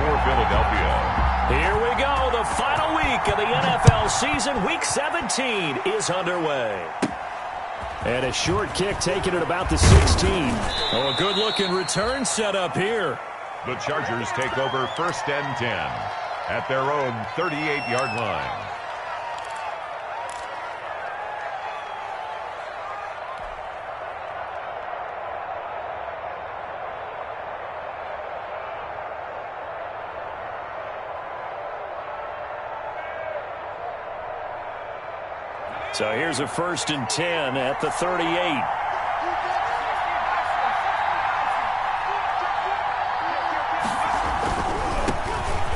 for Philadelphia. Here we go. The final week of the NFL season. Week 17 is underway. And a short kick taken at about the 16. Oh, a good-looking return set up here. The Chargers take over 1st and 10 at their own 38-yard line. So here's a 1st and 10 at the 38.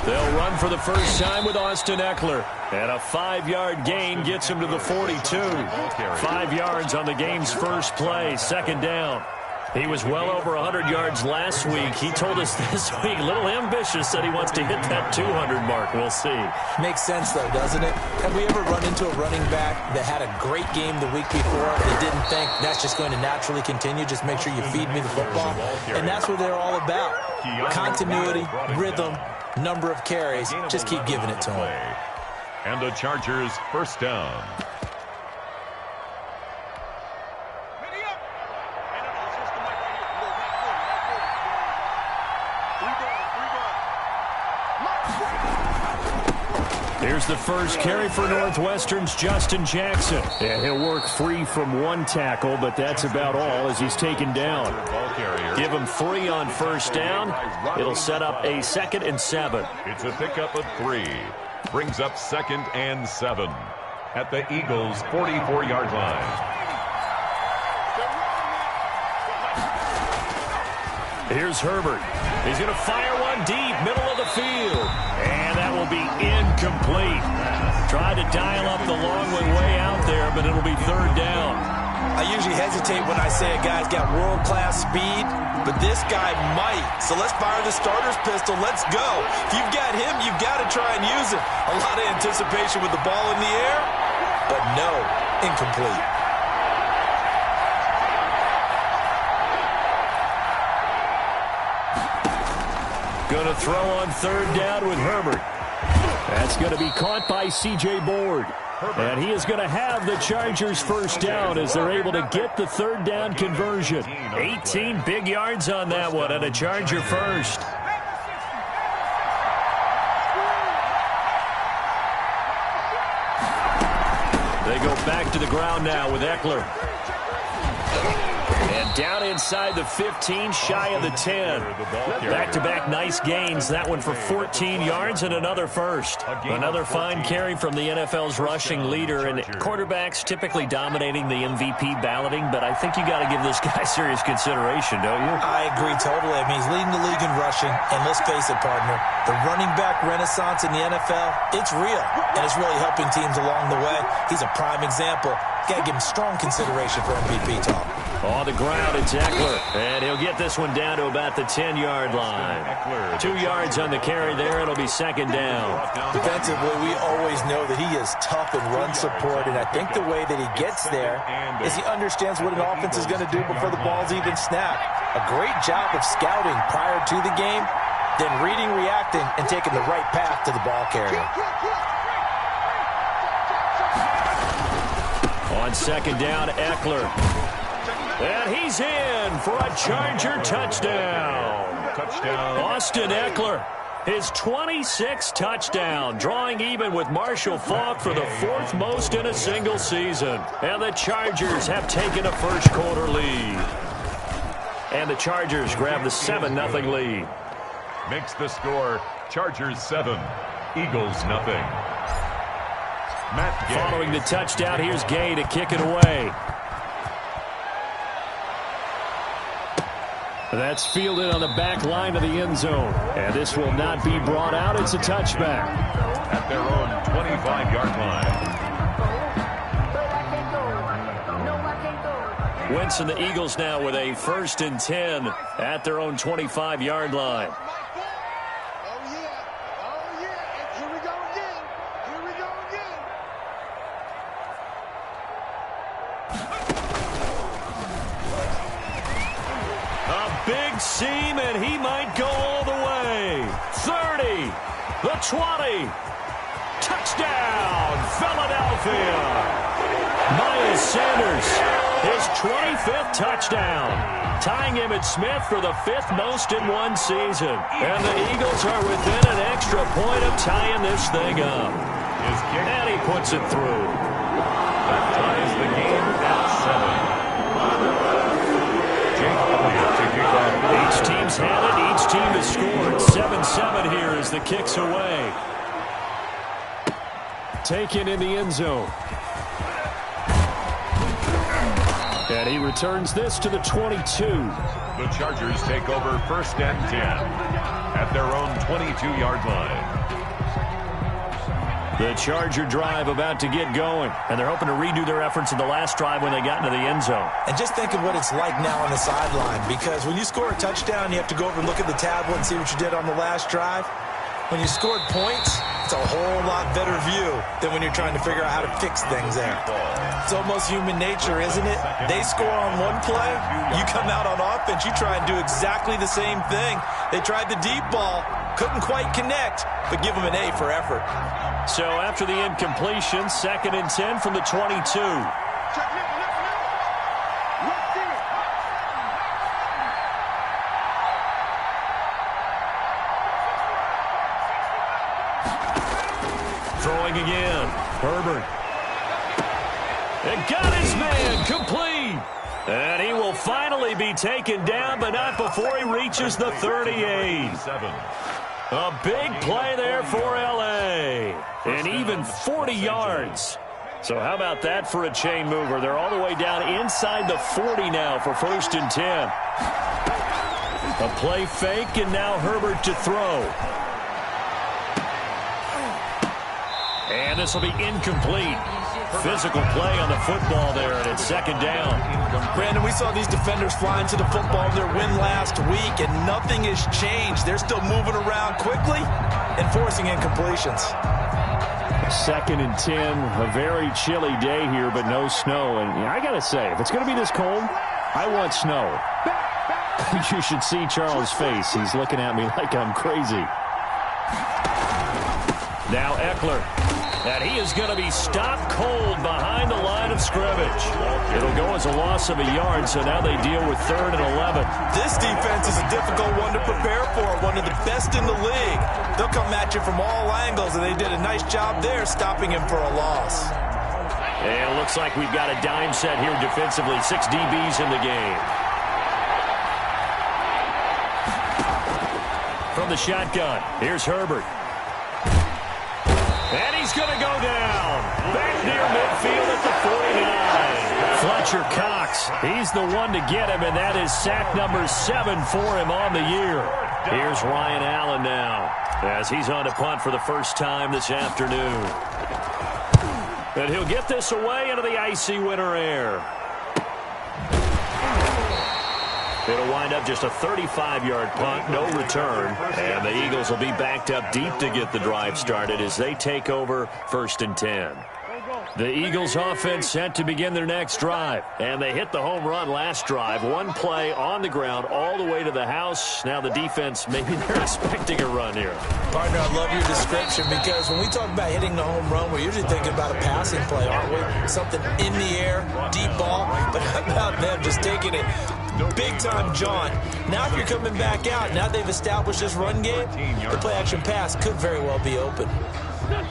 They'll run for the first time with Austin Eckler. And a 5-yard gain gets him to the 42. 5 yards on the game's first play, 2nd down. He was well over 100 yards last week. He told us this week, a little ambitious, that he wants to hit that 200 mark. We'll see. Makes sense, though, doesn't it? Have we ever run into a running back that had a great game the week before? They didn't think that's just going to naturally continue. Just make sure you feed me the football. And that's what they're all about. Continuity, rhythm, number of carries. Just keep giving it to him. And the Chargers' 1st down. Here's the first carry for Northwestern's Justin Jackson. And he'll work free from 1 tackle, but that's about all as he's taken down. Give him 3 on 1st down. It'll set up a 2nd and 7. It's a pickup of 3. Brings up 2nd and 7 at the Eagles' 44-yard line. Here's Herbert. He's going to fire one deep, middle of the field. And that will be incomplete. Tried to dial up the long way out there, but it'll be 3rd down. I usually hesitate when I say a guy's got world-class speed, but this guy might. So let's fire the starter's pistol. Let's go. If you've got him, you've got to try and use it. A lot of anticipation with the ball in the air, but no, incomplete. Going to throw on 3rd down with Herbert. That's going to be caught by C.J. Board. And he is going to have the Chargers' 1st down as they're able to get the 3rd down conversion. 18 big yards on that one and a Charger first. They go back to the ground now with Eckler. And down inside the 15, shy of the 10. Back-to-back nice gains. That one for 14 yards and another first. Another fine carry from the NFL's rushing leader. And quarterbacks typically dominating the MVP balloting, but I think you got to give this guy serious consideration, don't you? I agree totally. I mean, he's leading the league in rushing. And let's face it, partner, the running back renaissance in the NFL, it's real. And it's really helping teams along the way. He's a prime example. Got to give him strong consideration for MVP talk. On the ground, it's Eckler. And he'll get this one down to about the 10-yard line. 2 yards on the carry there. It'll be 2nd down. Defensively, we always know that he is tough in run support. And I think the way that he gets there is he understands what an offense is going to do before the ball's even snapped. A great job of scouting prior to the game, then reading, reacting, and taking the right path to the ball carrier. On 2nd down, Eckler. And he's in for a Charger touchdown. Austin Eckler, his 26th touchdown, drawing even with Marshall Faulk for the 4th most in a single season. And the Chargers have taken a first-quarter lead. And the Chargers grab the 7-0 lead. Makes the score Chargers 7, Eagles 0. Matt Gay. Following the touchdown, here's Gay to kick it away. That's fielded on the back line of the end zone. And this will not be brought out. It's a touchback. At their own 25-yard line. Wentz and the Eagles now with a 1st and 10 at their own 25-yard line. Big seam, and he might go all the way. 30. The 20. Touchdown, Philadelphia. Miles Sanders, his 25th touchdown, tying Emmitt Smith for the 5th most in one season. And the Eagles are within an extra point of tying this thing up. And he puts it through. That ties the game at 7. Each team's had it. Each team has scored. 7-7 here as the kick's away. Taken in the end zone. And he returns this to the 22. The Chargers take over 1st and 10 at their own 22-yard line. The Charger drive about to get going, and they're hoping to redo their efforts in the last drive when they got into the end zone. And just think of what it's like now on the sideline, because when you score a touchdown, you have to go over and look at the tablet and see what you did on the last drive. When you scored points, it's a whole lot better view than when you're trying to figure out how to fix things there. It's almost human nature, isn't it? They score on one play, you come out on offense, you try and do exactly the same thing. They tried the deep ball, couldn't quite connect, but give them an A for effort. So after the incompletion, 2nd and 10 from the 22. Throwing again. Herbert. And got his man complete. And he will finally be taken down, but not before he reaches the 38. A big play there for L.A. And even 40 yards. So how about that for a chain mover? They're all the way down inside the 40 now for 1st and 10. A play fake, and now Herbert to throw. And this will be incomplete. Physical play on the football there, and it's 2nd down. Brandon, we saw these defenders flying to the football in their win last week, and nothing has changed. They're still moving around quickly and forcing incompletions. 2nd and 10, a very chilly day here, but no snow. And I got to say, if it's going to be this cold, I want snow. You should see Charles' face. He's looking at me like I'm crazy. Now Eckler. And he is going to be stopped cold behind the line of scrimmage. It'll go as a loss of a yard, so now they deal with 3rd and 11. This defense is a difficult one to prepare for, one of the best in the league. They'll come at you from all angles, and they did a nice job there stopping him for a loss. And it looks like we've got a dime set here defensively. 6 DBs in the game. From the shotgun, here's Herbert. And he's going to go down. Back near midfield at the 49. Fletcher Cox, he's the one to get him, and that is sack number 7 for him on the year. Here's Ryan Allen now, as he's on to punt for the first time this afternoon. And he'll get this away into the icy winter air. It'll wind up just a 35-yard punt, no return. And the Eagles will be backed up deep to get the drive started as they take over 1st and 10. The Eagles offense set to begin their next drive. And they hit the home run last drive. One play on the ground all the way to the house. Now the defense, maybe they're expecting a run here. Partner, I love your description, because when we talk about hitting the home run, we're usually thinking about a passing play, aren't we? Something in the air, deep ball. But how about them just taking it big-time jaunt? Now if you're coming back out, now they've established this run game, the play-action pass could very well be open.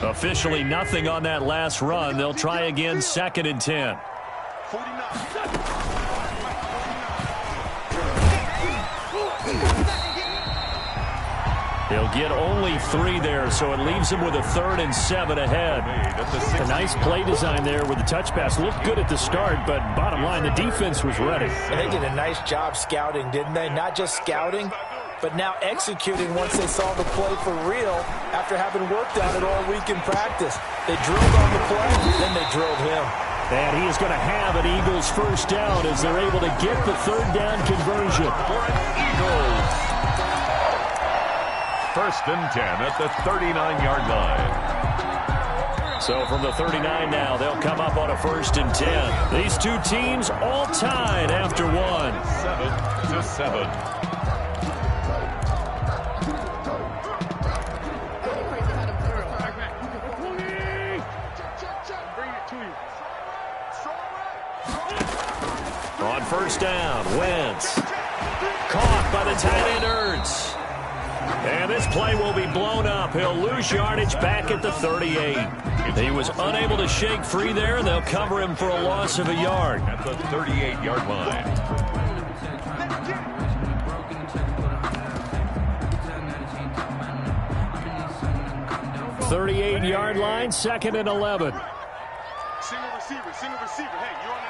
Officially nothing on that last run. They'll try again, 2nd and 10. He'll get only 3 there, so it leaves him with a 3rd and 7 ahead. A nice play design there with the touch pass. Looked good at the start, but bottom line, the defense was ready. And they did a nice job scouting, didn't they? Not just scouting, but now executing once they saw the play for real after having worked on it all week in practice. They drilled on the play, then they drilled him. And he is going to have an Eagles first down as they're able to get the 3rd down conversion. Eagles. 1st and 10 at the 39-yard line. So from the 39 now, they'll come up on a 1st and 10. These two teams all tied after one. 7-7. first down. Wentz. Caught by the tight end Ertz. And this play will be blown up. He'll lose yardage back at the 38. He was unable to shake free there, and they'll cover him for a loss of a yard. At the 38-yard line. 38-yard line, 2nd and 11. Single receiver. Hey, you're on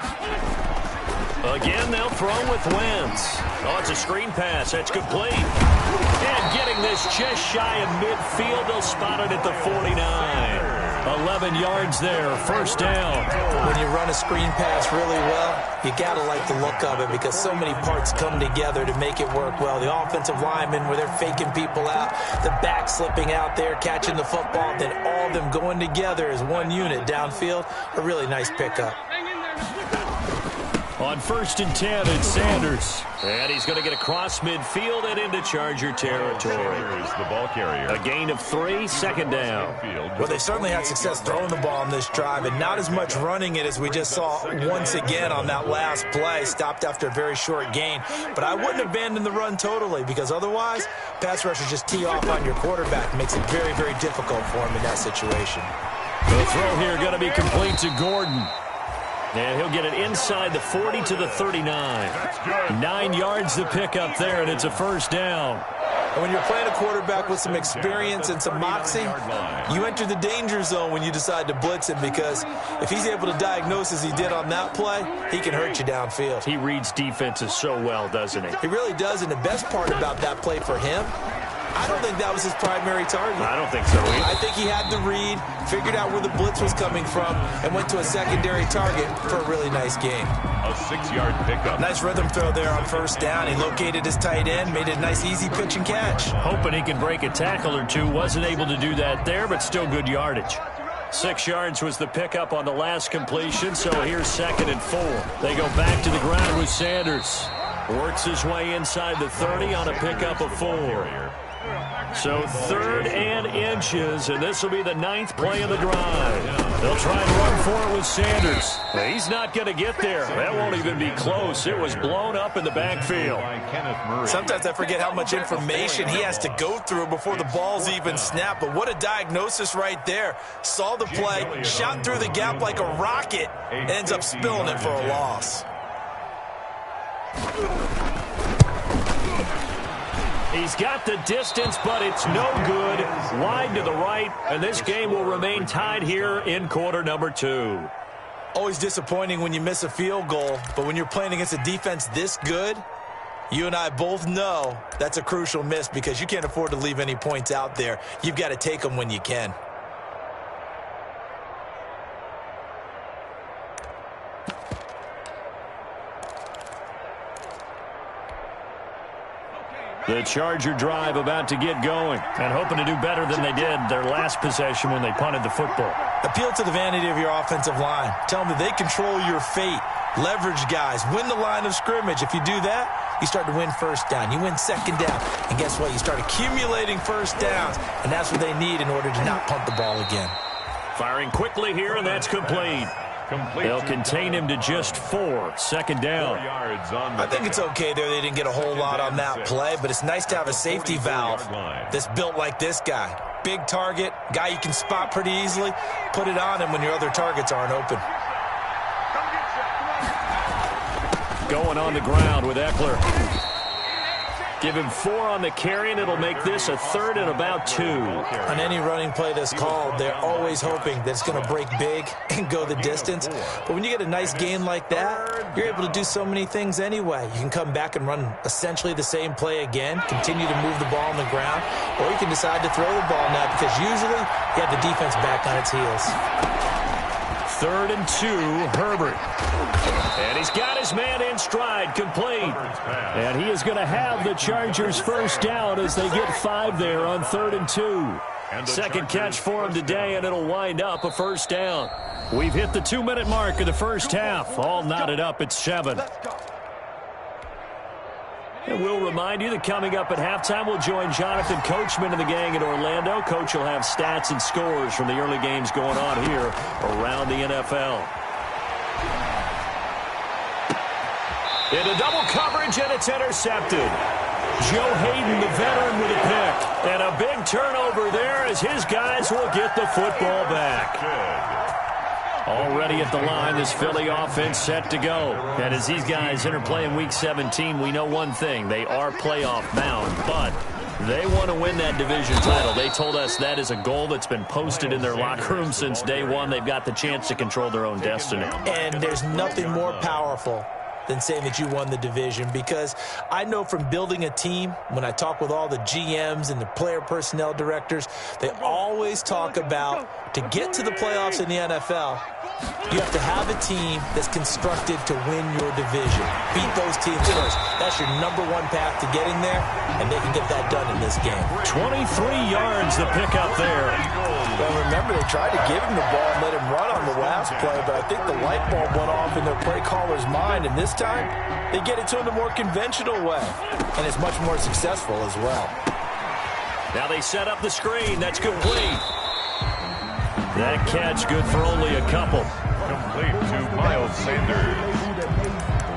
Again, they'll throw with Wentz. Oh, it's a screen pass. That's complete. And getting this just shy of midfield, they'll spot it at the 49. 11 yards there, first down. When you run a screen pass really well, you got to like the look of it because so many parts come together to make it work well. The offensive linemen, where they're faking people out, the back slipping out there, catching the football, then all of them going together as one unit downfield. A really nice pickup. On 1st and 10, it's Sanders. And he's going to get across midfield and into Charger territory. Sanders, the ball carrier. A gain of 3, 2nd down. Well, they certainly had success throwing the ball on this drive and not as much running it as we just saw once again on that last play. Stopped after a very short gain. But I wouldn't abandon the run totally because otherwise, pass rushers just tee off on your quarterback. It makes it very, very difficult for him in that situation. The throw here going to be complete to Gordon. And he'll get it inside the 40 to the 39. 9 yards to pick up there, and it's a first down. And when you're playing a quarterback with some experience and some moxie, you enter the danger zone when you decide to blitz him because if he's able to diagnose as he did on that play, he can hurt you downfield. He reads defenses so well, doesn't he? He really does, and the best part about that play for him, I don't think that was his primary target. I don't think so either. I think he had the read, figured out where the blitz was coming from, and went to a secondary target for a really nice gain. A 6-yard pickup. Nice rhythm throw there on first down. He located his tight end, made it a nice easy pitch and catch. Hoping he could break a tackle or two. Wasn't able to do that there, but still good yardage. 6 yards was the pickup on the last completion, so here's 2nd and 4. They go back to the ground with Sanders. Works his way inside the 30 on a pickup of 4. So 3rd and inches, and this will be the 9th play of the drive. They'll try and run for it with Sanders. He's not going to get there. That won't even be close. It was blown up in the backfield. Sometimes I forget how much information he has to go through before the ball's even snapped, but what a diagnosis right there. Saw the play, shot through the gap like a rocket, and ends up spilling it for a loss. He's got the distance, but it's no good. Wide to the right, and this game will remain tied here in quarter number 2. Always disappointing when you miss a field goal, but when you're playing against a defense this good, you and I both know that's a crucial miss because you can't afford to leave any points out there. You've got to take them when you can. The Charger drive about to get going and hoping to do better than they did their last possession when they punted the football. Appeal to the vanity of your offensive line. Tell them that they control your fate. Leverage guys. Win the line of scrimmage. If you do that, you start to win first down. You win second down. And guess what? You start accumulating first downs. And that's what they need in order to not punt the ball again. Firing quickly here, and that's complete. They'll contain him to just 4. Second down. I think it's okay there. They didn't get a whole lot on that play, but it's nice to have a safety valve that's built like this guy. Big target, guy you can spot pretty easily. Put it on him when your other targets aren't open. Going on the ground with Eckler. Give him 4 on the carry, and it'll make this a 3rd and about 2. On any running play that's called, they're always hoping that it's going to break big and go the distance. But when you get a nice gain like that, you're able to do so many things anyway. You can come back and run essentially the same play again, continue to move the ball on the ground, or you can decide to throw the ball now because usually you have the defense back on its heels. 3rd and 2, Herbert. And he's got his man in stride, complete. And he is going to have the Chargers first down as they get 5 there on 3rd and 2. Second catch for him today, and it'll wind up a first down. We've hit the 2-minute mark of the first half. All knotted up at 7. And we'll remind you that coming up at halftime, we'll join Jonathan Coachman and the gang in Orlando. Coach will have stats and scores from the early games going on here around the NFL. Into double coverage, and it's intercepted. Joe Hayden, the veteran, with a pick. And a big turnover there as his guys will get the football back. Already at the line, this Philly offense set to go. And as these guys interplay in Week 17, we know one thing. They are playoff bound, but they want to win that division title. They told us that is a goal that's been posted in their locker room since day one. They've got the chance to control their own destiny. And there's nothing more powerful than saying that you won the division, because I know from building a team, when I talk with all the GMs and the player personnel directors, they always talk about to get to the playoffs in the NFL, you have to have a team that's constructed to win your division. Beat those teams first. That's your number one path to getting there, and they can get that done in this game. 23 yards the pick up there. Well, remember, they tried to give him the ball and let him run on the last play, but I think the light bulb went off in their play caller's mind, and this time they get it to him the more conventional way, and it's much more successful as well. Now they set up the screen. That's complete. That catch good for only a couple. Complete to Miles Sanders.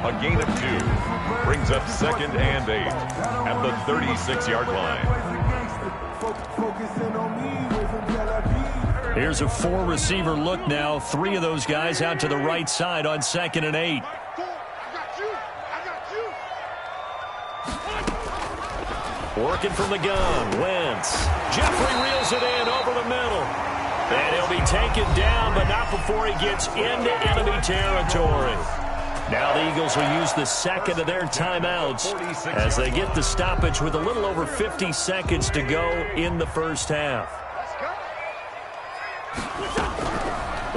A gain of 2. Brings up 2nd and 8 at the 36-yard line. Here's a 4-receiver look now. 3 of those guys out to the right side on 2nd and 8. Working from the gun, Wentz. Jeffrey reels it in over the middle. And he'll be taken down, but not before he gets into enemy territory. Now the Eagles will use the second of their timeouts as they get the stoppage with a little over 50 seconds to go in the first half.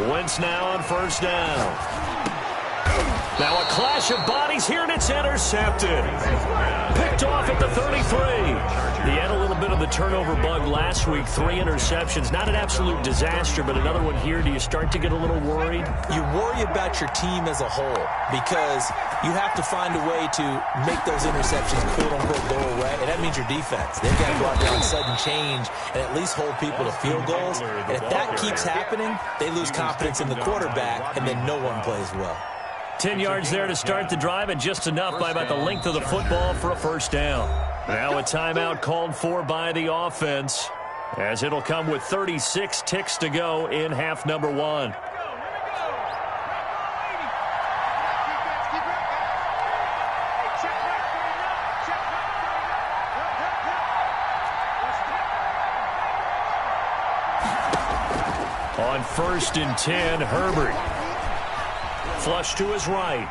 Wentz now on first down. Now a clash of bodies here, and it's intercepted. Picked off at the 33. He had a little bit of the turnover bug last week. 3 interceptions. Not an absolute disaster, but another one here. Do you start to get a little worried? You worry about your team as a whole, because you have to find a way to make those interceptions quote-unquote go away, and that means your defense. They've got to go out there on sudden change and at least hold people to field goals. And if that keeps happening, they lose confidence in the quarterback, and then no one plays well. 10 yards there to start the drive, and just enough by about the length of the football for a first down. Now a timeout called for by the offense, as it'll come with 36 ticks to go in half number 1. On 1st and 10, Herbert. Flush to his right.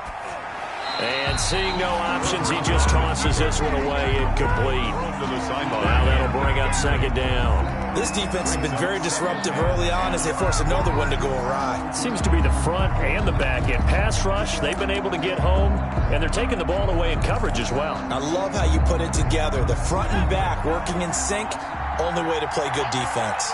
And seeing no options, he just tosses this one away, incomplete. Now that'll bring up 2nd down. This defense has been very disruptive early on as they force another one to go awry. Seems to be the front and the back end. Pass rush, they've been able to get home, and they're taking the ball away in coverage as well. I love how you put it together. The front and back working in sync, only way to play good defense.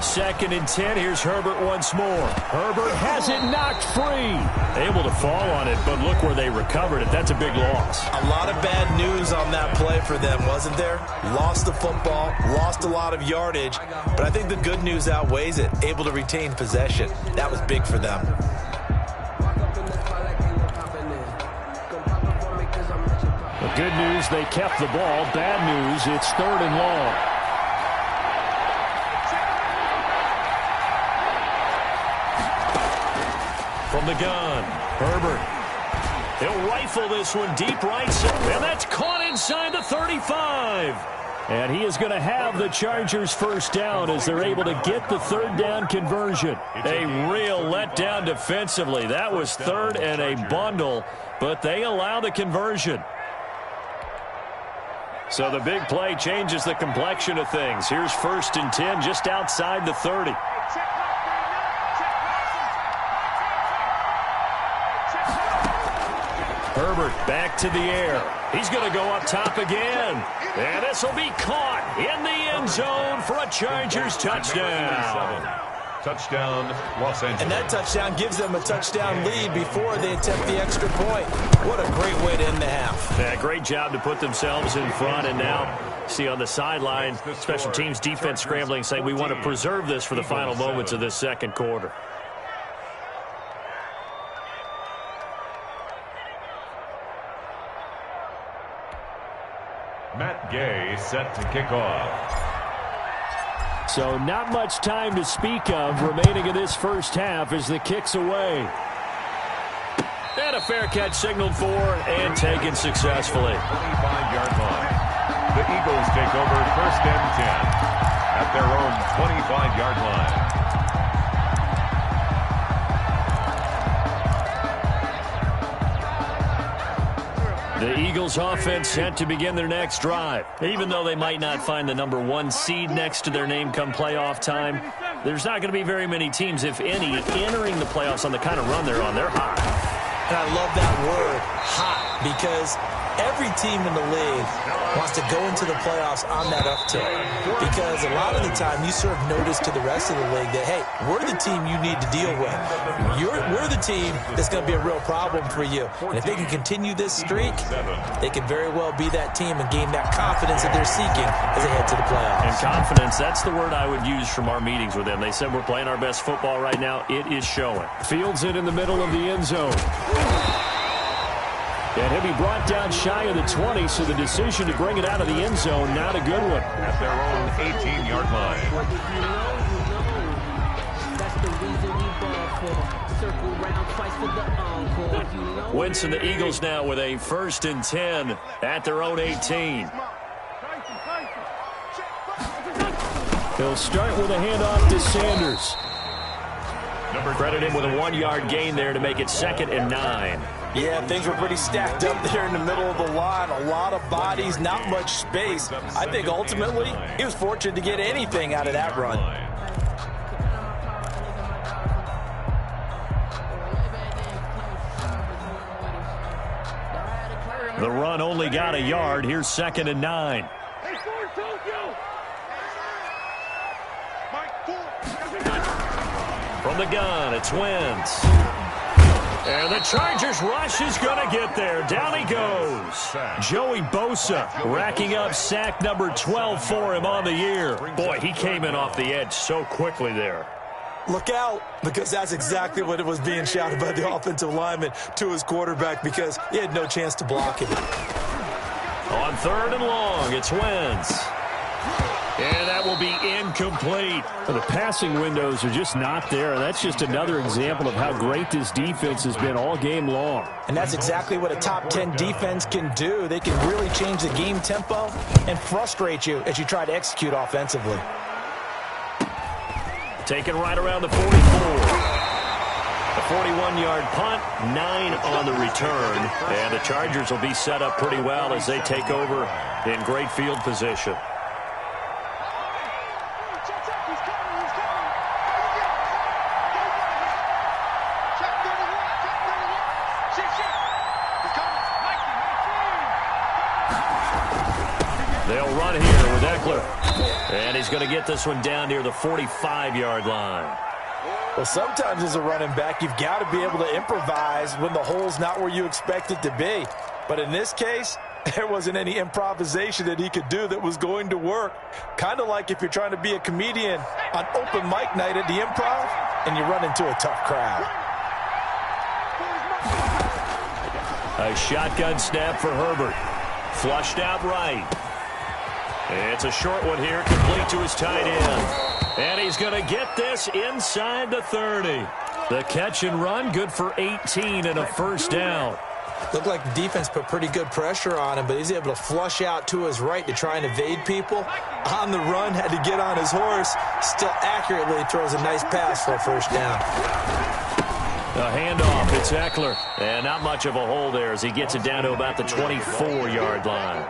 Second and 10. Here's Herbert once more. Herbert has it knocked free. Able to fall on it, but look where they recovered it. That's a big loss. A lot of bad news on that play for them, wasn't there? Lost the football, lost a lot of yardage, but I think the good news outweighs it. Able to retain possession. That was big for them. The good news, they kept the ball. Bad news, it's 3rd and long. From the gun, Herbert. He'll rifle this one deep right side, and that's caught inside the 35. And he is going to have the Chargers first down as they're able to get the 3rd down conversion. A real letdown defensively. That was 3rd and a bundle, but they allow the conversion. So the big play changes the complexion of things. Here's 1st and 10 just outside the 30. Herbert back to the air. He's going to go up top again. And this will be caught in the end zone for a Chargers touchdown. Touchdown, Los Angeles. And that touchdown gives them a touchdown lead before they attempt the extra point. What a great way to end the half. Yeah, great job to put themselves in front. And now, see on the sideline, special teams defense scrambling, saying we want to preserve this for the final moments of this second quarter. Matt Gay set to kick off. So not much time to speak of remaining in this first half as the kick's away. And a fair catch signaled for and taken successfully. 25-yard line. The Eagles take over 1st and 10 at their own 25-yard line. The Eagles offense set to begin their next drive. Even though they might not find the #1 seed next to their name come playoff time, there's not going to be very many teams, if any, entering the playoffs on the kind of run they're on. They're hot. And I love that word, hot, because every team in the league wants to go into the playoffs on that uptick. Because a lot of the time you serve notice to the rest of the league that, hey, we're the team you need to deal with. We're the team that's going to be a real problem for you. And if they can continue this streak, they can very well be that team and gain that confidence that they're seeking as they head to the playoffs. And confidence, that's the word I would use from our meetings with them. They said we're playing our best football right now. It is showing. Fields it in the middle of the end zone. And he'll be brought down shy of the 20, so the decision to bring it out of the end zone, not a good one. At their own 18-yard line. Winston, the Eagles now with a 1st and 10 at their own 18. He'll start with a handoff to Sanders. Credit him with a 1-yard gain there to make it 2nd and 9. Yeah, things were pretty stacked up there in the middle of the line. A lot of bodies, not much space. I think ultimately he was fortunate to get anything out of that run. The run only got a yard. Here's 2nd and 9. From the gun, it's Wentz. And the Chargers rush is going to get there. Down he goes. Joey Bosa racking up sack number 12 for him on the year. Boy, he came in off the edge so quickly there. Look out, because that's exactly what it was being shouted by the offensive lineman to his quarterback, because he had no chance to block him. On 3rd and long, it's Wentz. And that will be incomplete. The passing windows are just not there, and that's just another example of how great this defense has been all game long. And that's exactly what a top 10 defense can do. They can really change the game tempo and frustrate you as you try to execute offensively. Taken right around the 44. A 41-yard punt, 9 on the return. And the Chargers will be set up pretty well as they take over in great field position. They'll run here with Eckler. And he's going to get this one down near the 45-yard line. Well, sometimes as a running back, you've got to be able to improvise when the hole's not where you expect it to be. But in this case, there wasn't any improvisation that he could do that was going to work. Kind of like if you're trying to be a comedian on open mic night at the Improv and you run into a tough crowd. A shotgun snap for Herbert. Flushed out right. It's a short one here, complete to his tight end. And he's going to get this inside the 30. The catch and run, good for 18 and a 1st down. Looked like the defense put pretty good pressure on him, but he's able to flush out to his right to try and evade people. On the run, had to get on his horse. Still accurately throws a nice pass for a 1st down. A handoff, it's Eckler. And not much of a hole there as he gets it down to about the 24-yard line.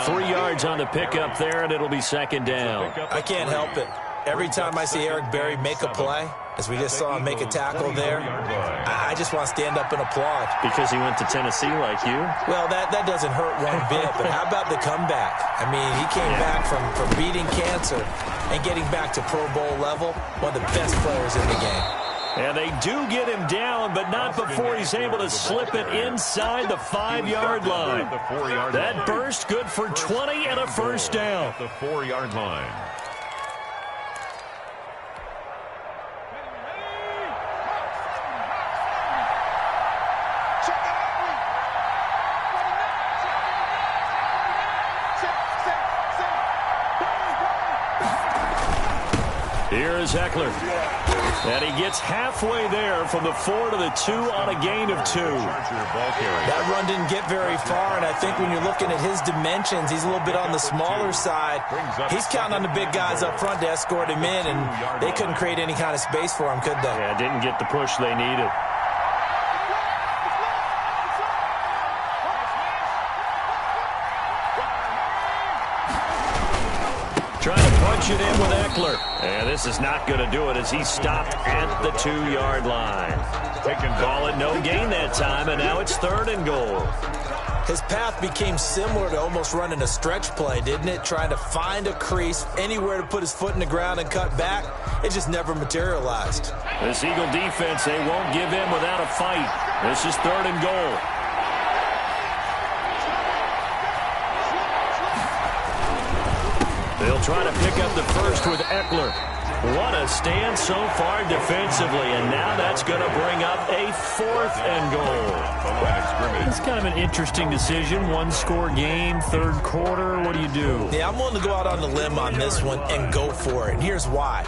3 yards on the pickup there, and it'll be 2nd down. I can't help it. Every time I see Eric Berry make a play, As we just saw him make a tackle there, I just want to stand up and applaud. Because he went to Tennessee like you? Well, that doesn't hurt one bit, but how about the comeback? I mean, he came back from beating cancer and getting back to Pro Bowl level, one of the best players in the game. And they do get him down, but not before he's able to slip it inside the 5-yard line. That burst good for 20 and a first down. At the 4-yard line. Here is Eckler. And he gets halfway there from the 4 to the 2 on a gain of 2. That run didn't get very far, and I think when you're looking at his dimensions, he's a little bit on the smaller side. He's counting on the big guys up front to escort him in, and they couldn't create any kind of space for him, could they? Yeah, didn't get the push they needed. Trying to punch it in with Eckler. And this is not going to do it as he stopped at the 2-yard line. Call it no gain that time, and now it's 3rd and goal. His path became similar to almost running a stretch play, didn't it? Trying to find a crease, anywhere to put his foot in the ground and cut back. It just never materialized. This Eagle defense, they won't give in without a fight. This is 3rd and goal. They'll try to pick up the first with Eckler. What a stand so far defensively, and now that's going to bring up a 4th and goal. It's kind of an interesting decision. 1-score game, 3rd quarter. What do you do? Yeah, I'm willing to go out on the limb on this one and go for it, and here's why.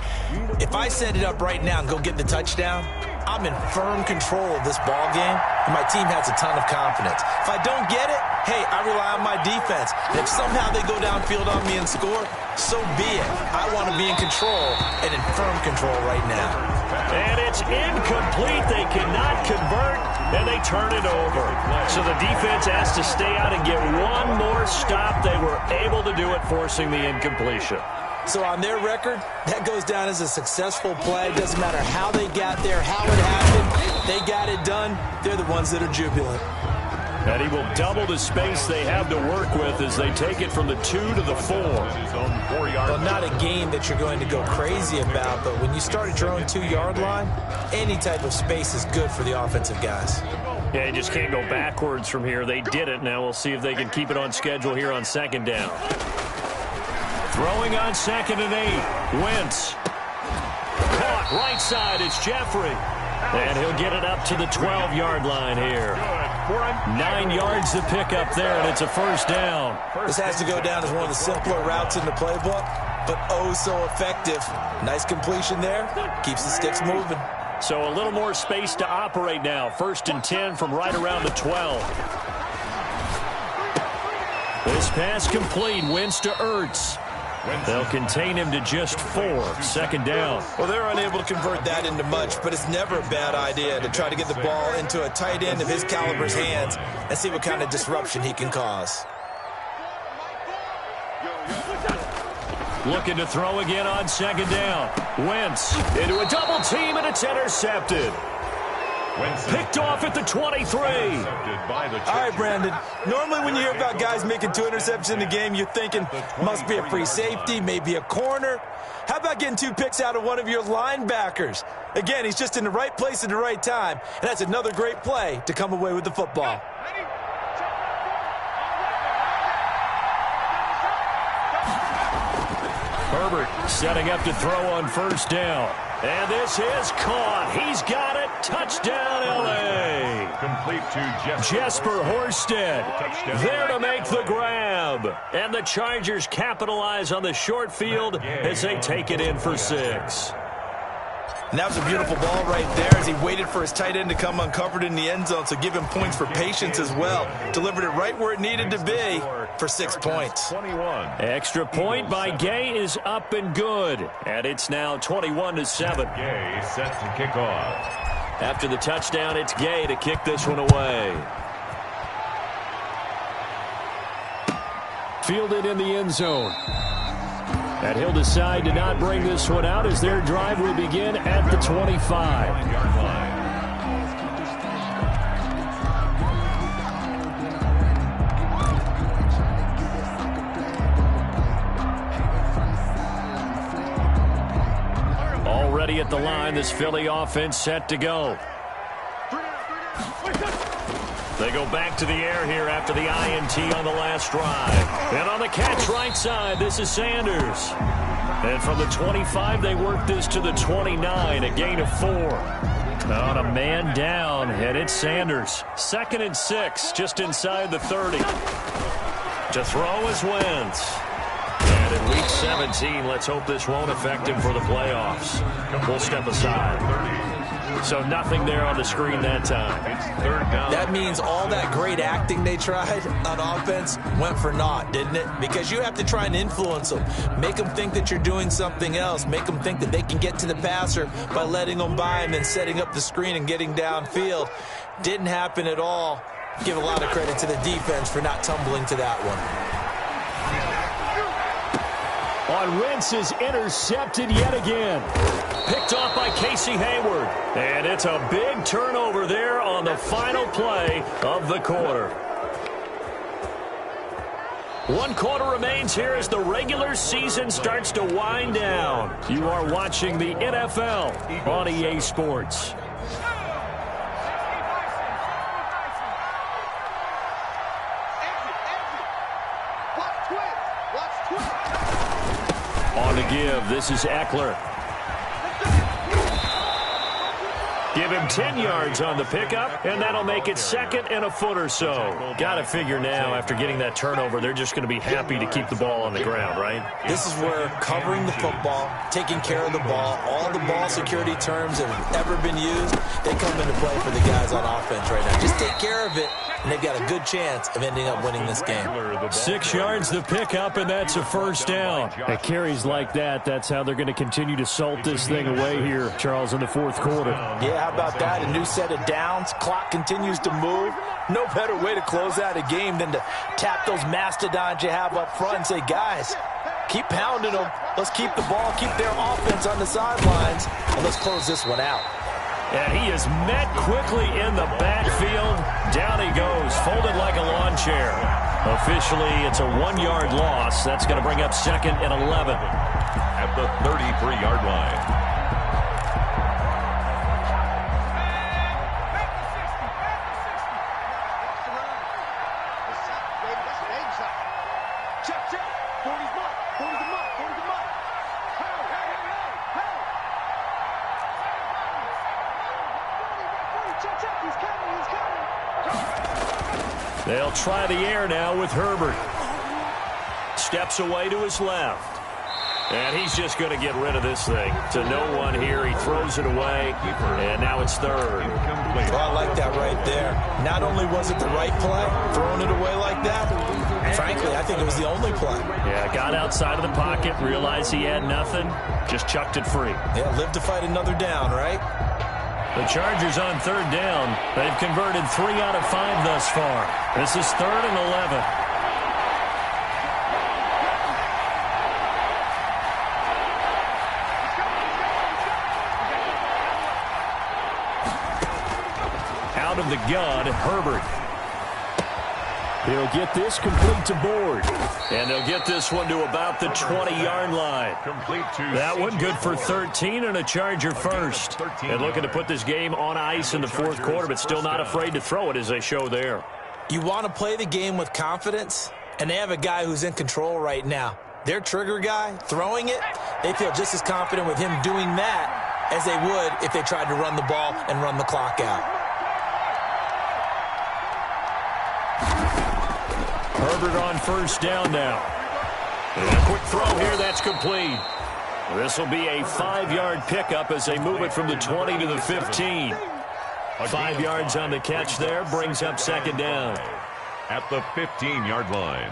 If I set it up right now and go get the touchdown, I'm in firm control of this ball game, and my team has a ton of confidence. If I don't get it, hey, I rely on my defense. And if somehow they go downfield on me and score, so be it. I want to be in control and in firm control right now. And it's incomplete. They cannot convert, and they turn it over. So the defense has to stay out and get one more stop. They were able to do it, forcing the incompletion. So on their record, that goes down as a successful play. Doesn't matter how they got there, how it happened. They got it done. They're the ones that are jubilant. And he will double the space they have to work with as they take it from the 2 to the 4. Well, not a game that you're going to go crazy about, but when you start at your own 2-yard line, any type of space is good for the offensive guys. Yeah, you just can't go backwards from here. They did it. Now we'll see if they can keep it on schedule here on 2nd down. Throwing on 2nd and 8. Wentz. Caught right side. It's Jeffrey. And he'll get it up to the 12-yard line here. 9 yards to pick up there, and it's a first down. This has to go down as one of the simpler routes in the playbook, but oh so effective. Nice completion there. Keeps the sticks moving. So a little more space to operate now. 1st and 10 from right around the 12. This pass complete. Wentz to Ertz. They'll contain him to just 4. 2nd down. Well, they're unable to convert that into much, but it's never a bad idea to try to get the ball into a tight end of his caliber's hands and see what kind of disruption he can cause. Looking to throw again on 2nd down. Wentz into a double team, and it's intercepted. Picked off at the 23. All right, Brandon. Normally when you hear about guys making 2 interceptions in a game, you're thinking must be a free safety, maybe a corner. How about getting 2 picks out of one of your linebackers? Again, he's just in the right place at the right time, and that's another great play to come away with the football. Herbert setting up to throw on 1st down. And this is caught. He's got it. Touchdown, L.A. Complete to Jesper Horsted there to make the grab. And the Chargers capitalize on the short field as they take it in for 6. And that was a beautiful ball right there as he waited for his tight end to come uncovered in the end zone, so give him points for patience as well. Delivered it right where it needed to be for 6 points. 21. Extra point by Gay is up and good. And it's now 21-7. Gay set to kick off. After the touchdown, it's Gay to kick this one away. Fielded in the end zone. And he'll decide to not bring this one out as their drive will begin at the 25. Already at the line, this Philly offense set to go. They go back to the air here after the INT on the last drive. And on the catch right side, this is Sanders. And from the 25, they work this to the 29, a gain of 4. On a man down, and it's Sanders. 2nd and 6, just inside the 30. To throw is Wentz. And in Week 17, let's hope this won't affect him for the playoffs. We'll step aside. So nothing there on the screen that time. That means all that great acting they tried on offense went for naught, didn't it? Because you have to try and influence them. Make them think that you're doing something else. Make them think that they can get to the passer by letting them by him and setting up the screen and getting downfield. Didn't happen at all. Give a lot of credit to the defense for not tumbling to that one. On Wentz is intercepted yet again. Picked off by Casey Hayward. And it's a big turnover there on the final play of the quarter. 1 quarter remains here as the regular season starts to wind down. You are watching the NFL on EA Sports. On the give, this is Eckler. Give him 10 yards on the pickup, and that'll make it 2nd and a foot or so. Got to figure now, after getting that turnover, they're just going to be happy to keep the ball on the ground, right? This is where covering the football, taking care of the ball, all the ball security terms that have ever been used, they come into play for the guys on offense right now. Just take care of it, and they've got a good chance of ending up winning this game. 6 yards the pickup, and that's a first down. At carries like that, that's how they're going to continue to salt this thing away here, Charles, in the 4th quarter. Yeah, how about that? A new set of downs. Clock continues to move. No better way to close out a game than to tap those mastodons you have up front and say, guys, keep pounding them. Let's keep the ball, keep their offense on the sidelines, and let's close this one out. And he is met quickly in the backfield. Down he goes, folded like a lawn chair. Officially, it's a 1-yard loss. That's going to bring up 2nd and 11. At the 33-yard line. They'll try the air now with Herbert. Steps away to his left. And he's just going to get rid of this thing. To no one here. He throws it away. And now it's 3rd. Well, I like that right there. Not only was it the right play, throwing it away like that, frankly, I think it was the only play. Yeah, got outside of the pocket, realized he had nothing, just chucked it free. Yeah, live to fight another down, right? The Chargers on 3rd down. They've converted 3 out of 5 thus far. This is 3rd and 11. Out of the gun, Herbert. He'll get this complete to board. And they'll get this one to about the 20-yard line. That one good for 13 and a Charger first. And looking to put this game on ice in the 4th quarter, but still not afraid to throw it as they show there. You want to play the game with confidence, and they have a guy who's in control right now. Their trigger guy, throwing it, they feel just as confident with him doing that as they would if they tried to run the ball and run the clock out. Herbert on 1st down now. And a quick throw here, that's complete. This will be a 5-yard pickup as they move it from the 20 to the 15. 5 yards on the catch there, brings up 2nd down. At the 15-yard line.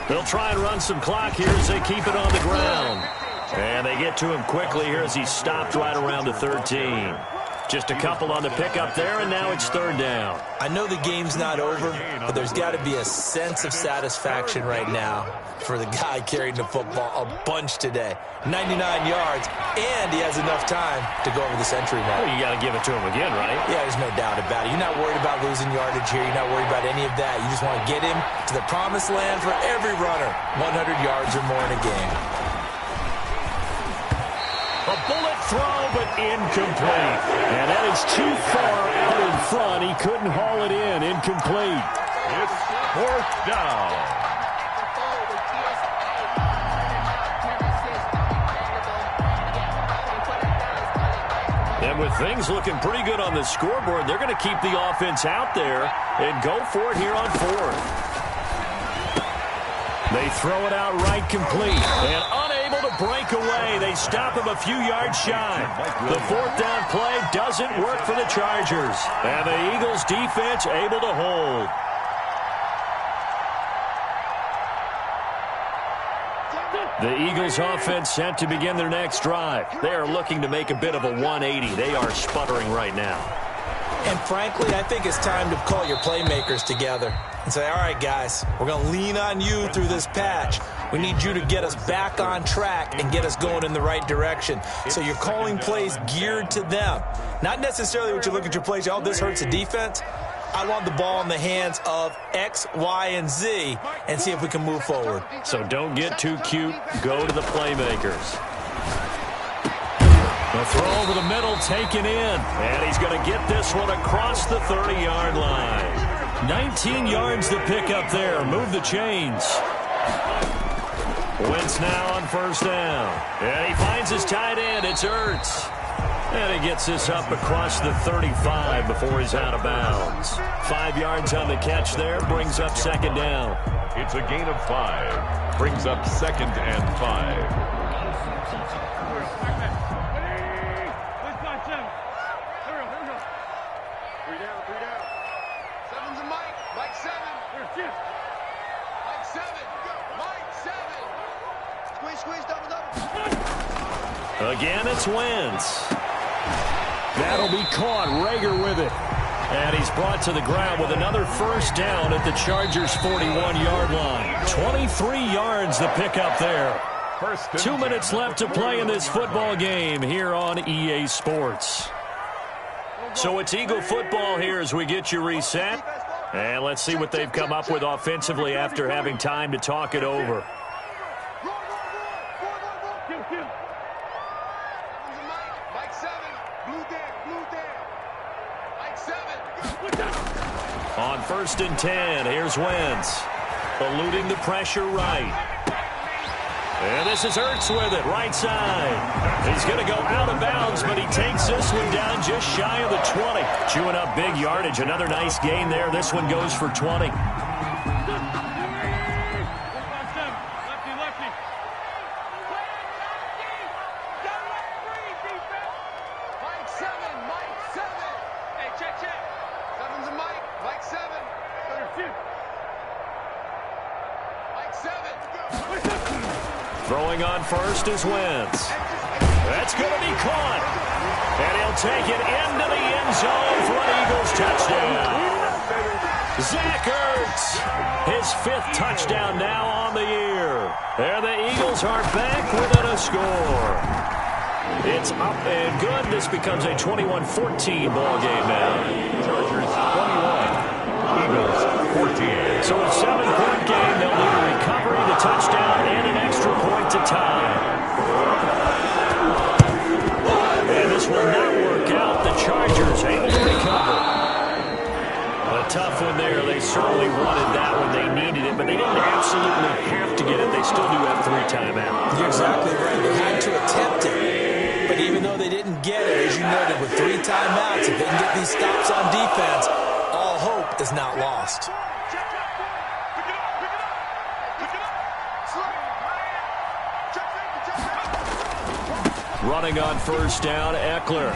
They'll try and run some clock here as they keep it on the ground. And they get to him quickly here as he stopped right around the 13. Just a couple on the pickup there, and now it's third down. I know the game's not over, but there's got to be a sense of satisfaction right now for the guy carrying the football a bunch today. 99 yards, and he has enough time to go over the century mark. Well, you got to give it to him again, right? Yeah, there's no doubt about it. You're not worried about losing yardage here. You're not worried about any of that. You just want to get him to the promised land for every runner. 100 yards or more in a game. A bullet throw, but incomplete. And that is too far out in front. He couldn't haul it in. Incomplete. It's fourth down. And with things looking pretty good on the scoreboard, they're going to keep the offense out there and go for it here on fourth. They throw it out right complete. And unable to break away. They stop him a few yards shy. The fourth down play doesn't work for the Chargers. And the Eagles defense able to hold. The Eagles offense set to begin their next drive. They are looking to make a bit of a 180. They are sputtering right now. And frankly, I think it's time to call your playmakers together and say, all right, guys, we're going to lean on you through this patch. We need you to get us back on track and get us going in the right direction. So you're calling plays geared to them. Not necessarily what you look at your plays, oh, this hurts the defense. I want the ball in the hands of X, Y, and Z and see if we can move forward. So don't get too cute. Go to the playmakers. The throw over the middle taken in. And he's going to get this one across the 30-yard line. 19 yards to pick up there. Move the chains. Wentz now on first down. And he finds his tight end. It's Ertz. And he gets this up across the 35 before he's out of bounds. 5 yards on the catch there. Brings up second down. It's a gain of 5. Brings up second and 5. Again, it's Wentz. That'll be caught. Rager with it. And he's brought to the ground with another first down at the Chargers' 41-yard line. 23 yards to pick up there. 2 minutes left to play in this football game here on EA Sports. So it's Eagle football here as we get you reset. And let's see what they've come up with offensively after having time to talk it over. On first and 10, here's Wentz. Eluding the pressure right. And this is Ertz with it, right side. He's going to go out of bounds, but he takes this one down just shy of the 20. Chewing up big yardage. Another nice gain there. This one goes for 20. Throwing on first is Wentz. That's going to be caught. And he'll take it into the end zone for an Eagles touchdown. Zach Ertz, his 5th touchdown now on the year. And the Eagles are back within a score. It's up and good. This becomes a 21-14 ball game now. Chargers 21, Eagles 14. So a 7-point game. They'll need a recovery, the touchdown, and an extra point to tie. And this will not work out. The Chargers able to recover. A tough one there. They certainly wanted that one. They needed it, but they didn't absolutely have to get it. They still do have 3 timeouts. You're exactly right. They had to attempt it. But even though they didn't get it, as you noted, with 3 timeouts, if they can get these stops on defense, all hope is not lost. Running on first down, Eckler.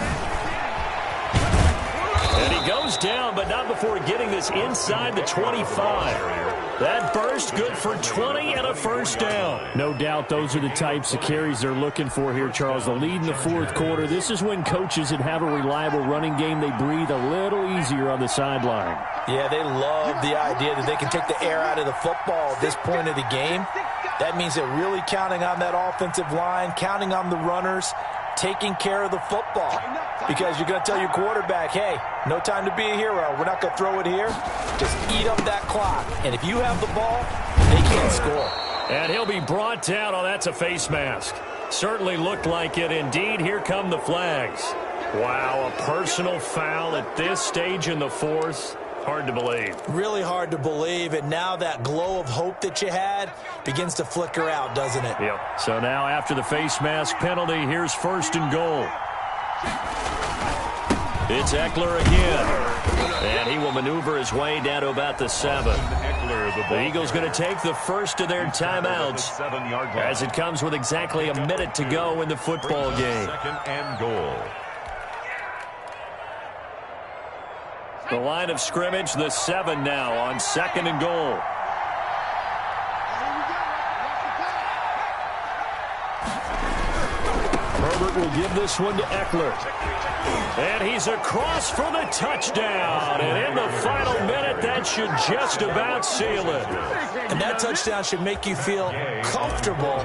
And he goes down, but not before getting this inside the 25. That burst good for 20 and a first down. No doubt those are the types of carries they're looking for here, Charles. The lead in the fourth quarter. This is when coaches that have a reliable running game, they breathe a little easier on the sideline. Yeah, they love the idea that they can take the air out of the football at this point of the game. That means they're really counting on that offensive line, counting on the runners, taking care of the football. Because you're going to tell your quarterback, hey, no time to be a hero. We're not going to throw it here. Just eat up that clock. And if you have the ball, they can't score. And he'll be brought down. Oh, that's a face mask. Certainly looked like it. Indeed, here come the flags. Wow, a personal foul at this stage in the fourth. Hard to believe. Really hard to believe. And now that glow of hope that you had begins to flicker out, doesn't it? Yep. So now after the face mask penalty, here's first and goal. It's Eckler again. And he will maneuver his way down to about the 7. The Eagles going to take the first of their timeouts as it comes with exactly a minute to go in the football game. Second and goal. The line of scrimmage, the 7 now on second and goal. Herbert will give this one to Eckler. And he's across for the touchdown. And in the final minute, that should just about seal it. And that touchdown should make you feel comfortable.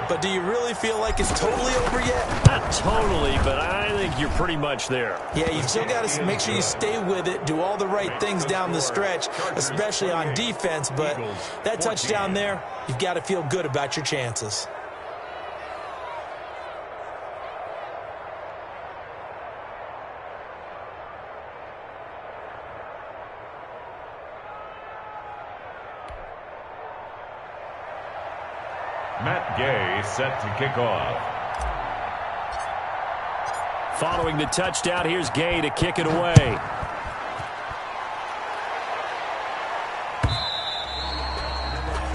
But do you really feel like it's totally over yet? Not totally, but I think you're pretty much there. Yeah, you still got to make sure you stay with it, do all the right things down the stretch, especially on defense. But that touchdown there, you've got to feel good about your chances. Matt Gay set to kick off. Following the touchdown, here's Gay to kick it away.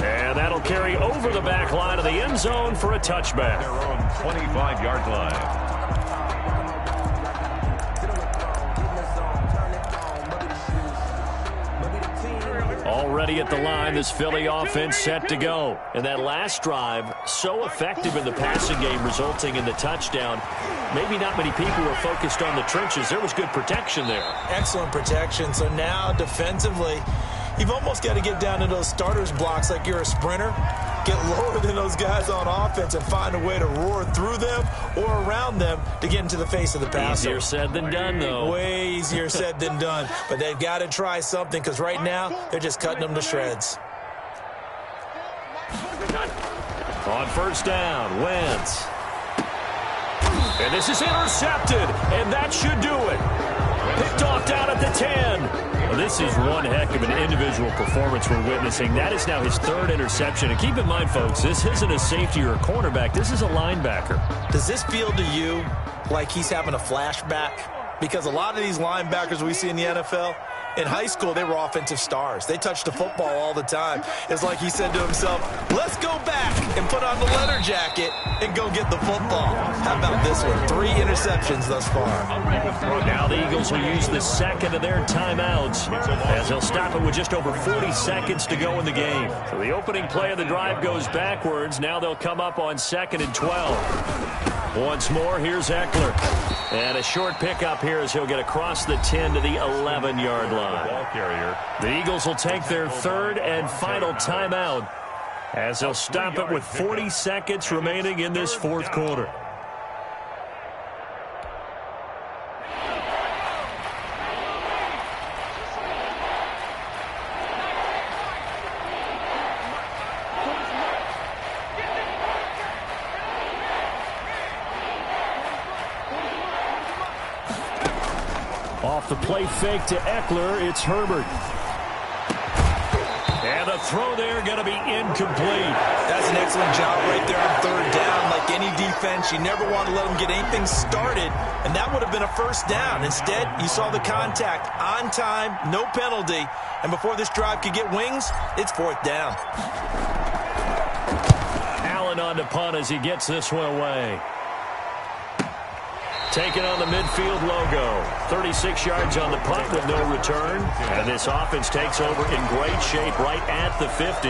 And that'll carry over the back line of the end zone for a touchback. Their own 25-yard line. Already at the line, this Philly offense set to go. And that last drive, so effective in the passing game, resulting in the touchdown. Maybe not many people were focused on the trenches. There was good protection there. Excellent protection. So now, defensively, you've almost got to get down to those starters blocks like you're a sprinter. Get lower than those guys on offense and find a way to roar through them or around them to get into the face of the passer. Easier said than done, though. Way easier said than done. But they've got to try something because right now they're just cutting them to shreds. On first down, Wentz. And this is intercepted, and that should do it. Picked off down at the 10. Well, this is one heck of an individual performance we're witnessing. That is now his third interception. And keep in mind, folks, this isn't a safety or a cornerback. This is a linebacker. Does this feel to you like he's having a flashback? Because a lot of these linebackers we see in the NFL, in high school, they were offensive stars. They touched the football all the time. It's like he said to himself, let's go back and put on the leather jacket and go get the football. How about this one? 3 interceptions thus far. Now the Eagles will use the second of their timeouts as they'll stop it with just over 40 seconds to go in the game. So the opening play of the drive goes backwards. Now they'll come up on 2nd and 12. Once more, here's Eckler. And a short pickup here as he'll get across the 10 to the 11-yard line. The Eagles will take their third and final timeout as they'll stop it with 40 seconds remaining in this fourth quarter. Off the play fake to Eckler, it's Herbert. And the throw there going to be incomplete. That's an excellent job right there on third down. Like any defense, you never want to let them get anything started, and that would have been a first down. Instead, you saw the contact on time, no penalty, and before this drive could get wings, it's fourth down. Allen on to punt as he gets this one away. taking on the midfield logo. 36 yards on the punt with no return. And this offense takes over in great shape right at the 50.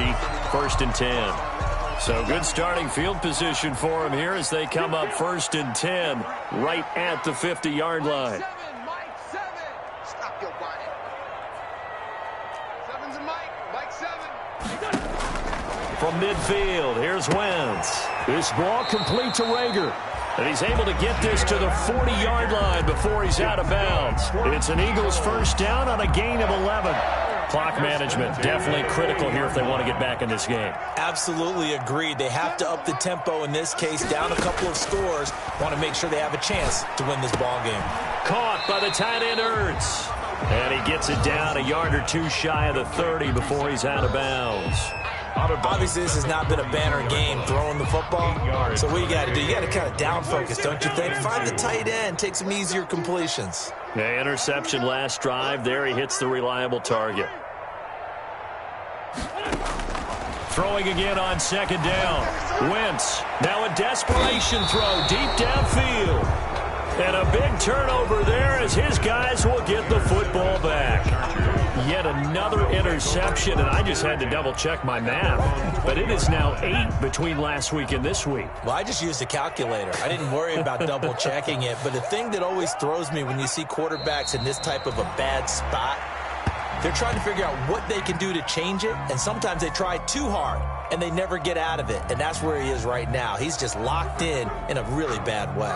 1st and 10. So good starting field position for them here as they come up 1st and 10 right at the 50-yard line. Stop your body. 7's a Mike 7. From midfield, here's Wentz. This ball complete to Rager. And he's able to get this to the 40-yard line before he's out of bounds. It's an Eagles first down on a gain of 11. Clock management definitely critical here if they want to get back in this game. Absolutely agreed. They have to up the tempo in this case, down a couple of scores. Want to make sure they have a chance to win this ball game. Caught by the tight end Ertz. And he gets it down a yard or two shy of the 30 before he's out of bounds. Obviously, this has not been a banner game throwing the football. So what you got to do, you got to kind of down focus, don't you think? Find the tight end, take some easier completions. The interception last drive. There he hits the reliable target. Throwing again on 2nd down. Wentz. Now a desperation throw deep downfield. And a big turnover there as his guys will get the football back. Yet another interception, and I just had to double-check my math. But it is now 8 between last week and this week. Well, I just used a calculator. I didn't worry about double-checking it. But the thing that always throws me when you see quarterbacks in this type of a bad spot, they're trying to figure out what they can do to change it, and sometimes they try too hard, and they never get out of it. And that's where he is right now. He's just locked in a really bad way.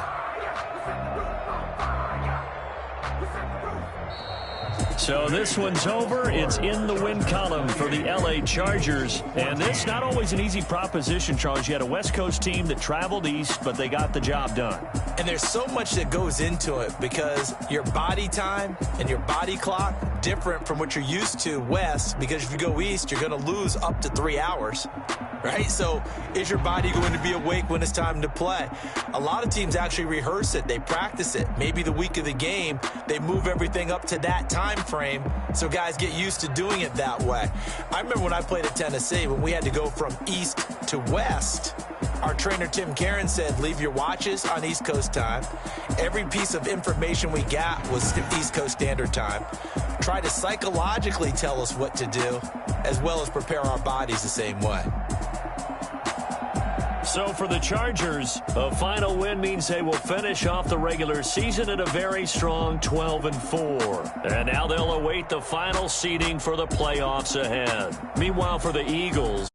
So this one's over. It's in the win column for the L.A. Chargers. And this not always an easy proposition, Charles. You had a West Coast team that traveled east, but they got the job done. And there's so much that goes into it because your body time and your body clock different from what you're used to west, because if you go east, you're going to lose up to 3 hours, right? So is your body going to be awake when it's time to play? A lot of teams actually rehearse it. They practice it. Maybe the week of the game, they move everything up to that time frame so guys get used to doing it that way. I remember when I played at Tennessee, when we had to go from east to west, our trainer Tim Karen said, leave your watches on East Coast time. Every piece of information we got was East Coast Standard Time. Try to psychologically tell us what to do, as well as prepare our bodies the same way. So for the Chargers, a final win means they will finish off the regular season at a very strong 12-4. And now they'll await the final seeding for the playoffs ahead. Meanwhile, for the Eagles,